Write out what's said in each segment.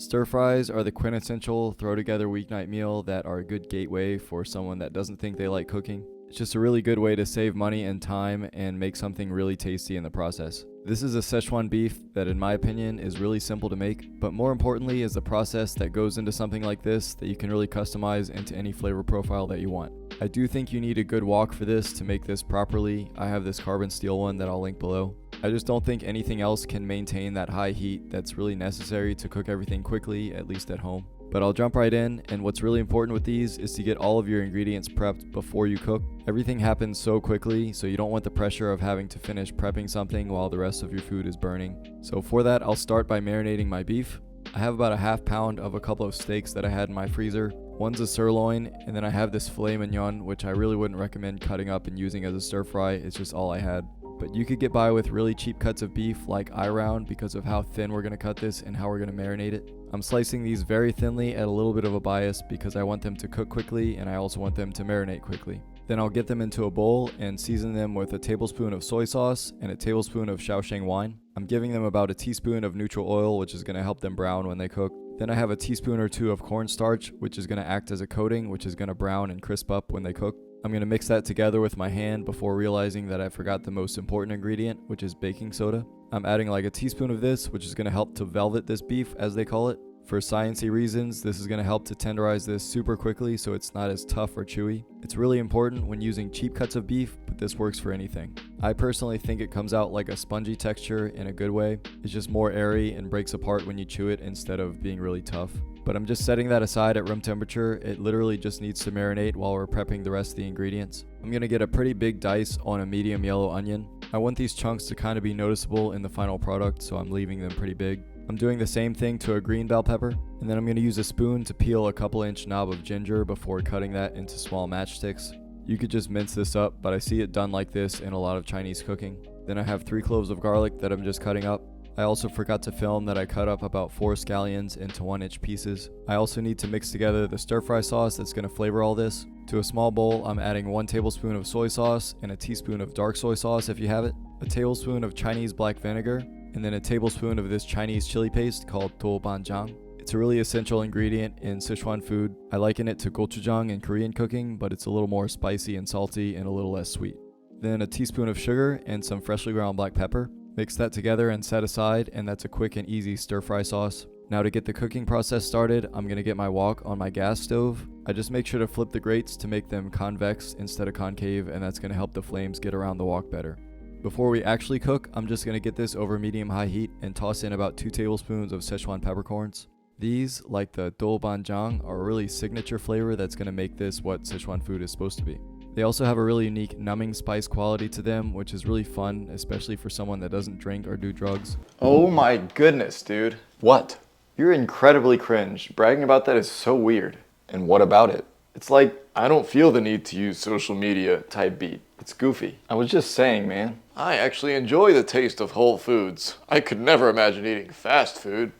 Stir fries are the quintessential throw together weeknight meal that are a good gateway for someone that doesn't think they like cooking. It's just a really good way to save money and time and make something really tasty in the process. This is a Sichuan beef that in my opinion is really simple to make, but more importantly is the process that goes into something like this that you can really customize into any flavor profile that you want. I do think you need a good wok for this to make this properly. I have this carbon steel one that I'll link below. I just don't think anything else can maintain that high heat that's really necessary to cook everything quickly, at least at home. But I'll jump right in, and what's really important with these is to get all of your ingredients prepped before you cook. Everything happens so quickly, so you don't want the pressure of having to finish prepping something while the rest of your food is burning. So for that, I'll start by marinating my beef. I have about a half pound of a couple of steaks that I had in my freezer. One's a sirloin, and then I have this filet mignon, which I really wouldn't recommend cutting up and using as a stir fry. It's just all I had. But you could get by with really cheap cuts of beef like I-round because of how thin we're going to cut this and how we're going to marinate it. I'm slicing these very thinly at a little bit of a bias because I want them to cook quickly and I also want them to marinate quickly. Then I'll get them into a bowl and season them with a tablespoon of soy sauce and a tablespoon of Shaoxing wine. I'm giving them about a teaspoon of neutral oil, which is going to help them brown when they cook. Then I have a teaspoon or two of cornstarch, which is going to act as a coating, which is going to brown and crisp up when they cook. I'm going to mix that together with my hand before realizing that I forgot the most important ingredient, which is baking soda. I'm adding like a teaspoon of this, which is going to help to velvet this beef, as they call it. For sciencey reasons, this is going to help to tenderize this super quickly so it's not as tough or chewy. It's really important when using cheap cuts of beef, but this works for anything. I personally think it comes out like a spongy texture in a good way. It's just more airy and breaks apart when you chew it instead of being really tough. But I'm just setting that aside at room temperature. It literally just needs to marinate while we're prepping the rest of the ingredients. I'm going to get a pretty big dice on a medium yellow onion. I want these chunks to kind of be noticeable in the final product, so I'm leaving them pretty big. I'm doing the same thing to a green bell pepper, and then I'm going to use a spoon to peel a couple inch knob of ginger before cutting that into small matchsticks. You could just mince this up, but I see it done like this in a lot of Chinese cooking. Then I have 3 cloves of garlic that I'm just cutting up. I also forgot to film that I cut up about 4 scallions into 1-inch pieces. I also need to mix together the stir fry sauce that's going to flavor all this. To a small bowl, I'm adding 1 tablespoon of soy sauce and a teaspoon of dark soy sauce if you have it, a tablespoon of Chinese black vinegar, and then a tablespoon of this Chinese chili paste called doubanjiang. It's a really essential ingredient in Sichuan food. I liken it to gochujang in Korean cooking, but it's a little more spicy and salty and a little less sweet. Then a teaspoon of sugar and some freshly ground black pepper. Mix that together and set aside, and that's a quick and easy stir fry sauce. Now to get the cooking process started, I'm going to get my wok on my gas stove. I just make sure to flip the grates to make them convex instead of concave, and that's going to help the flames get around the wok better. Before we actually cook, I'm just going to get this over medium-high heat and toss in about 2 tablespoons of Sichuan peppercorns. These, like the doubanjiang, are a really signature flavor that's going to make this what Sichuan food is supposed to be. They also have a really unique numbing spice quality to them, which is really fun, especially for someone that doesn't drink or do drugs. Oh my goodness, dude. What? You're incredibly cringe. Bragging about that is so weird. And what about it? It's like, I don't feel the need to use social media type beat. It's goofy. I was just saying, man. I actually enjoy the taste of whole foods. I could never imagine eating fast food.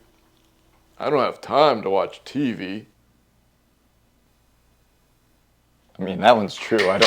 I don't have time to watch TV. I mean, that one's true. I'm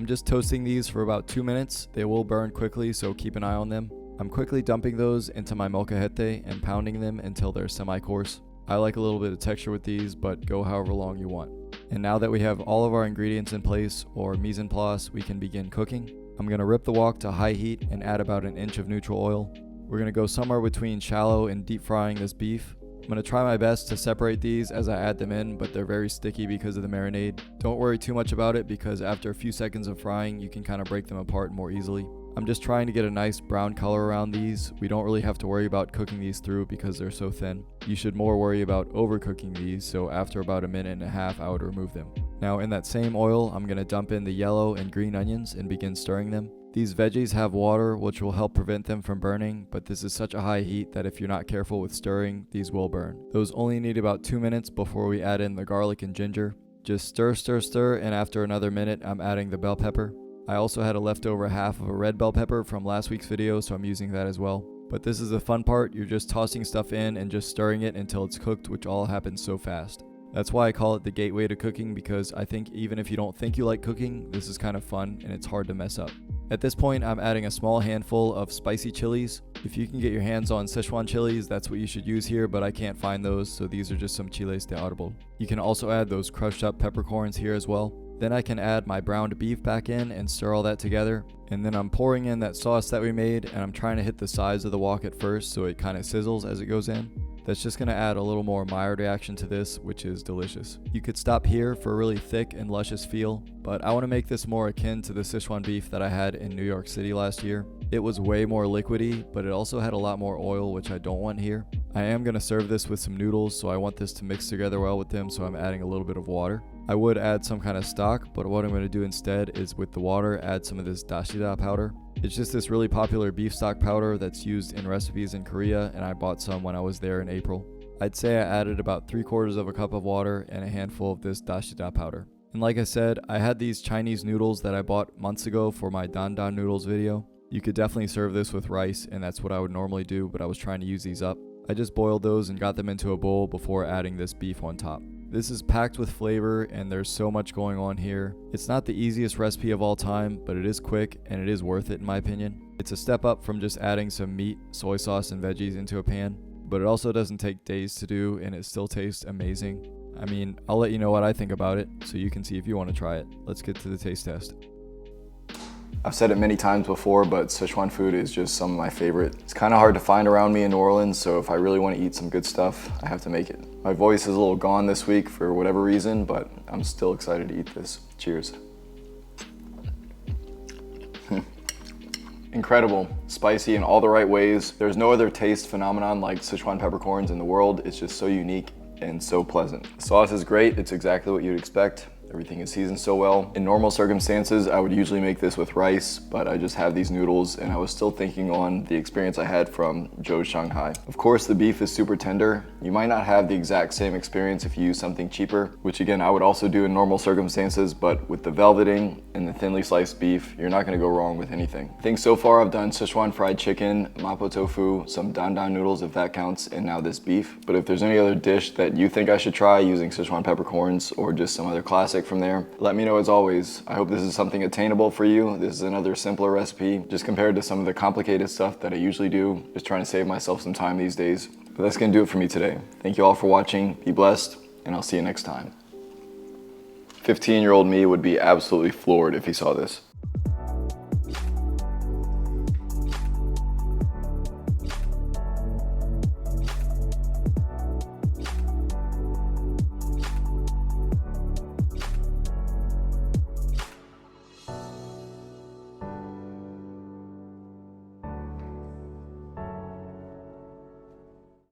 just toasting these for about 2 minutes. They will burn quickly, so keep an eye on them. I'm quickly dumping those into my molcajete and pounding them until they're semi-coarse. I like a little bit of texture with these, but go however long you want. And now that we have all of our ingredients in place, or mise en place, we can begin cooking. I'm going to rip the wok to high heat and add about 1 inch of neutral oil. We're going to go somewhere between shallow and deep frying this beef. I'm going to try my best to separate these as I add them in, but they're very sticky because of the marinade. Don't worry too much about it because after a few seconds of frying, you can kind of break them apart more easily. I'm just trying to get a nice brown color around these. We don't really have to worry about cooking these through because they're so thin. You should more worry about overcooking these, so after about 1.5 minutes, I would remove them. Now in that same oil, I'm going to dump in the yellow and green onions and begin stirring them. These veggies have water, which will help prevent them from burning, but this is such a high heat that if you're not careful with stirring, these will burn. Those only need about 2 minutes before we add in the garlic and ginger. Just stir, stir, stir, and after another minute, I'm adding the bell pepper. I also had a leftover half of a red bell pepper from last week's video, so I'm using that as well. But this is the fun part. You're just tossing stuff in and just stirring it until it's cooked, which all happens so fast. That's why I call it the gateway to cooking, because I think even if you don't think you like cooking, this is kind of fun and it's hard to mess up. At this point, I'm adding a small handful of spicy chilies. If you can get your hands on Sichuan chilies, that's what you should use here, but I can't find those, so these are just some chiles de árbol. You can also add those crushed up peppercorns here as well. Then I can add my browned beef back in and stir all that together. And then I'm pouring in that sauce that we made, and I'm trying to hit the sides of the wok at first so it kind of sizzles as it goes in. That's just going to add a little more Maillard reaction to this, which is delicious. You could stop here for a really thick and luscious feel, but I want to make this more akin to the Sichuan beef that I had in New York City last year. It was way more liquidy, but it also had a lot more oil, which I don't want here. I am going to serve this with some noodles, so I want this to mix together well with them, so I'm adding a little bit of water. I would add some kind of stock, but what I'm going to do instead is with the water add some of this dashi powder. It's just this really popular beef stock powder that's used in recipes in Korea, and I bought some when I was there in April. I'd say I added about 3/4 of a cup of water and a handful of this dashi powder. And like I said, I had these Chinese noodles that I bought months ago for my dan dan noodles video. You could definitely serve this with rice, and that's what I would normally do, but I was trying to use these up. I just boiled those and got them into a bowl before adding this beef on top. This is packed with flavor, and there's so much going on here. It's not the easiest recipe of all time, but it is quick and it is worth it in my opinion. It's a step up from just adding some meat, soy sauce, and veggies into a pan, but it also doesn't take days to do, and it still tastes amazing. I mean, I'll let you know what I think about it so you can see if you want to try it. Let's get to the taste test. I've said it many times before, but Sichuan food is just some of my favorite. It's kind of hard to find around me in New Orleans, so if I really want to eat some good stuff, I have to make it. My voice is a little gone this week for whatever reason, but I'm still excited to eat this. Cheers. Incredible, spicy in all the right ways. There's no other taste phenomenon like Sichuan peppercorns in the world. It's just so unique and so pleasant. The sauce is great. It's exactly what you'd expect. Everything is seasoned so well. In normal circumstances, I would usually make this with rice, but I just have these noodles, and I was still thinking on the experience I had from Joe's Shanghai. Of course, the beef is super tender. You might not have the exact same experience if you use something cheaper, which again, I would also do in normal circumstances, but with the velveting and the thinly sliced beef, you're not gonna go wrong with anything. I think so far I've done Sichuan fried chicken, mapo tofu, some dan dan noodles if that counts, and now this beef. But if there's any other dish that you think I should try using Sichuan peppercorns or just some other classic from there, let me know as always. I hope this is something attainable for you. This is another simpler recipe, just compared to some of the complicated stuff that I usually do, just trying to save myself some time these days. But that's gonna do it for me today. Thank you all for watching, be blessed, and I'll see you next time. 15-year-old me would be absolutely floored if he saw this.